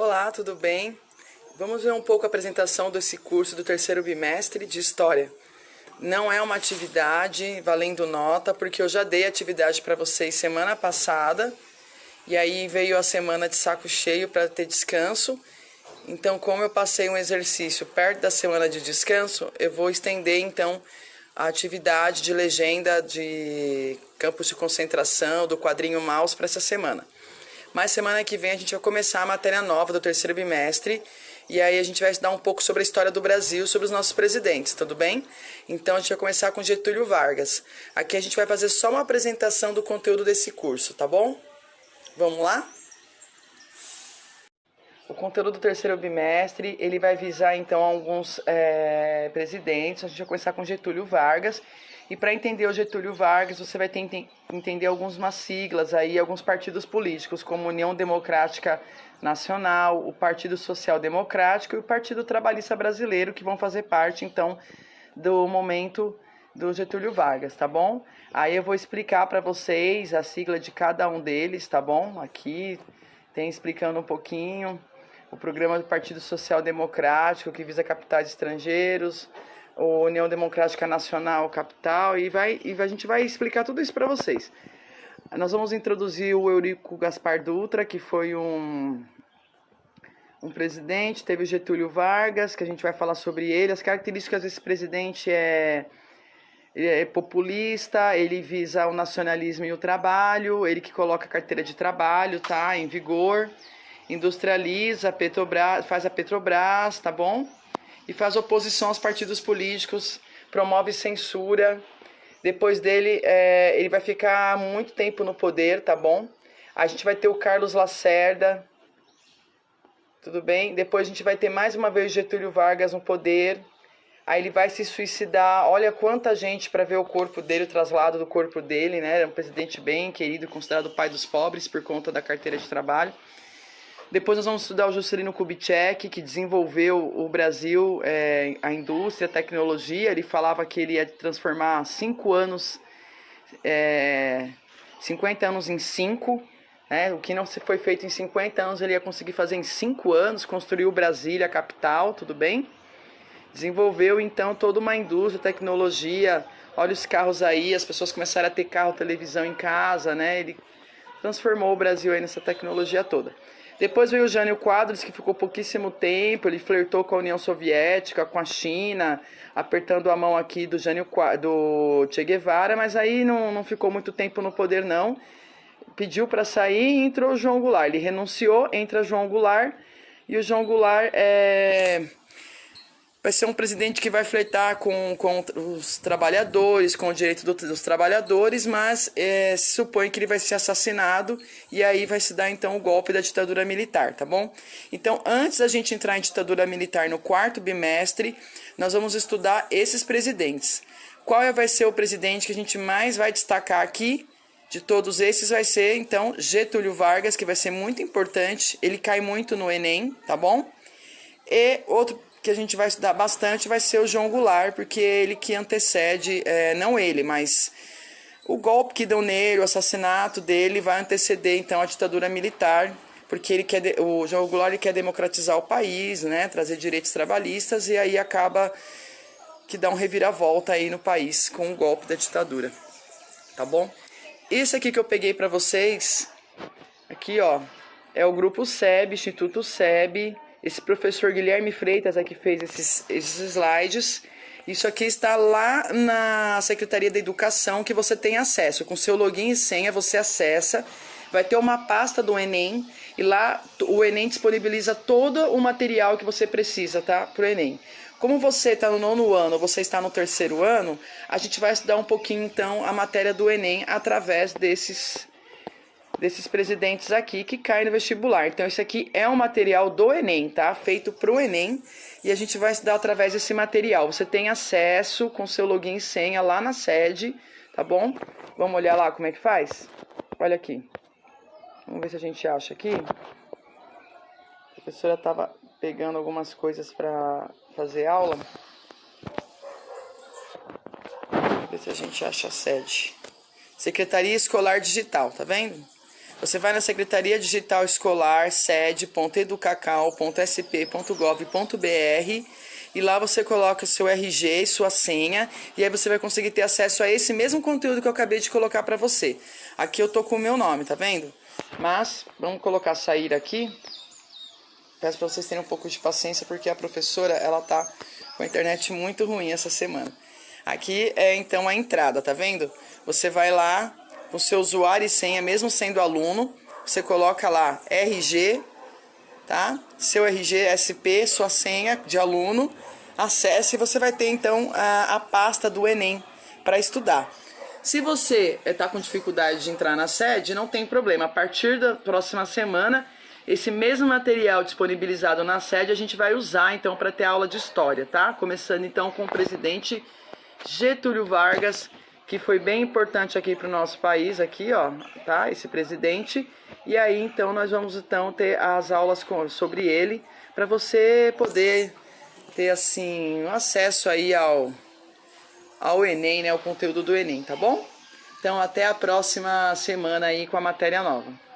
Olá, tudo bem? Vamos ver um pouco a apresentação desse curso do terceiro bimestre de História. Não é uma atividade valendo nota, porque eu já dei atividade para vocês semana passada, e aí veio a semana de saco cheio para ter descanso. Então, como eu passei um exercício perto da semana de descanso, eu vou estender então a atividade de legenda de campos de concentração, do quadrinho Maus para essa semana. Mas semana que vem a gente vai começar a matéria nova do terceiro bimestre, e aí a gente vai estudar um pouco sobre a história do Brasil, sobre os nossos presidentes, tudo bem? Então a gente vai começar com Getúlio Vargas. Aqui a gente vai fazer só uma apresentação do conteúdo desse curso, tá bom? Vamos lá? O conteúdo do terceiro bimestre, ele vai visar então alguns presidentes. A gente vai começar com Getúlio Vargas. E para entender o Getúlio Vargas, você vai ter que entender algumas siglas aí, alguns partidos políticos, como União Democrática Nacional, o Partido Social Democrático e o Partido Trabalhista Brasileiro, que vão fazer parte então do momento do Getúlio Vargas, tá bom? Aí eu vou explicar para vocês a sigla de cada um deles, tá bom? Aqui tem explicando um pouquinho o programa do Partido Social Democrático, que visa capitais estrangeiros, a União Democrática Nacional, capital, e a gente vai explicar tudo isso para vocês. Nós vamos introduzir o Eurico Gaspar Dutra, que foi um presidente. Teve o Getúlio Vargas, que a gente vai falar sobre ele. As características desse presidente ele é populista, ele visa o nacionalismo e o trabalho, ele que coloca a carteira de trabalho, tá, em vigor, industrializa, faz a Petrobras, tá bom? E faz oposição aos partidos políticos, promove censura. Depois dele, ele vai ficar muito tempo no poder, tá bom? A gente vai ter o Carlos Lacerda, tudo bem? Depois a gente vai ter mais uma vez Getúlio Vargas no poder. Aí ele vai se suicidar. Olha quanta gente para ver o corpo dele, o traslado do corpo dele, né? Era um presidente bem querido, considerado o pai dos pobres por conta da carteira de trabalho. Depois nós vamos estudar o Juscelino Kubitschek, que desenvolveu o Brasil, a indústria, a tecnologia. Ele falava que ele ia transformar 50 anos em 5, né? O que não foi feito em 50 anos, ele ia conseguir fazer em 5 anos, construiu Brasília, a capital, tudo bem? Desenvolveu, então, toda uma indústria, tecnologia. Olha os carros aí, as pessoas começaram a ter carro, televisão em casa, né? Ele transformou o Brasil aí nessa tecnologia toda. Depois veio o Jânio Quadros, que ficou pouquíssimo tempo, ele flertou com a União Soviética, com a China, apertando a mão aqui do Che Guevara, mas aí não ficou muito tempo no poder não. Pediu para sair e entrou o João Goulart. Ele renunciou, entra João Goulart, e o João Goulart vai ser um presidente que vai flertar com os trabalhadores, com o direito dos trabalhadores, mas se supõe que ele vai ser assassinado e aí vai se dar então o golpe da ditadura militar, tá bom? Então, antes da gente entrar em ditadura militar no quarto bimestre, nós vamos estudar esses presidentes. Qual vai ser o presidente que a gente mais vai destacar aqui? De todos esses vai ser então Getúlio Vargas, que vai ser muito importante, ele cai muito no Enem, tá bom? E outro que a gente vai estudar bastante vai ser o João Goulart, porque ele que antecede, não ele, mas o golpe que deu nele, o assassinato dele, vai anteceder então a ditadura militar, porque o João Goulart ele quer democratizar o país, né, trazer direitos trabalhistas, e aí acaba que dá um reviravolta aí no país com o golpe da ditadura, tá bom? Esse aqui que eu peguei para vocês, aqui ó, é o grupo SEB, Instituto SEB. Esse professor Guilherme Freitas aqui fez esses slides. Isso aqui está lá na Secretaria da Educação, que você tem acesso. Com seu login e senha você acessa. Vai ter uma pasta do Enem. E lá o Enem disponibiliza todo o material que você precisa, tá? Para o Enem. Como você está no 9º ano, você está no 3º ano, a gente vai estudar um pouquinho então a matéria do Enem através desses presidentes aqui que caem no vestibular. Então, esse aqui é um material do Enem, tá? Feito para o Enem. E a gente vai estudar através desse material. Você tem acesso com seu login e senha lá na sede, tá bom? Vamos olhar lá como é que faz? Olha aqui. Vamos ver se a gente acha aqui. A professora estava pegando algumas coisas para fazer aula. Vamos ver se a gente acha a sede. Secretaria Escolar Digital, tá vendo? Você vai na Secretaria Digital Escolar sede.educacau.sp.gov.br e lá você coloca seu RG e sua senha e aí você vai conseguir ter acesso a esse mesmo conteúdo que eu acabei de colocar para você. Aqui eu tô com o meu nome, tá vendo? Mas vamos colocar sair aqui. Peço para vocês terem um pouco de paciência porque a professora, ela tá com a internet muito ruim essa semana. Aqui é então a entrada, tá vendo? Você vai lá com seu usuário e senha, mesmo sendo aluno, você coloca lá RG, tá? Seu RG, SP, sua senha de aluno, acesse e você vai ter então a pasta do Enem para estudar. Se você está com dificuldade de entrar na sede, não tem problema. A partir da próxima semana, esse mesmo material disponibilizado na sede a gente vai usar então para ter aula de história, tá? Começando então com o presidente Getúlio Vargas, que foi bem importante aqui para o nosso país, aqui, ó, tá? Esse presidente. E aí então nós vamos então ter as aulas sobre ele, para você poder ter assim acesso aí ao Enem, né? O conteúdo do Enem, tá bom? Então até a próxima semana aí com a matéria nova.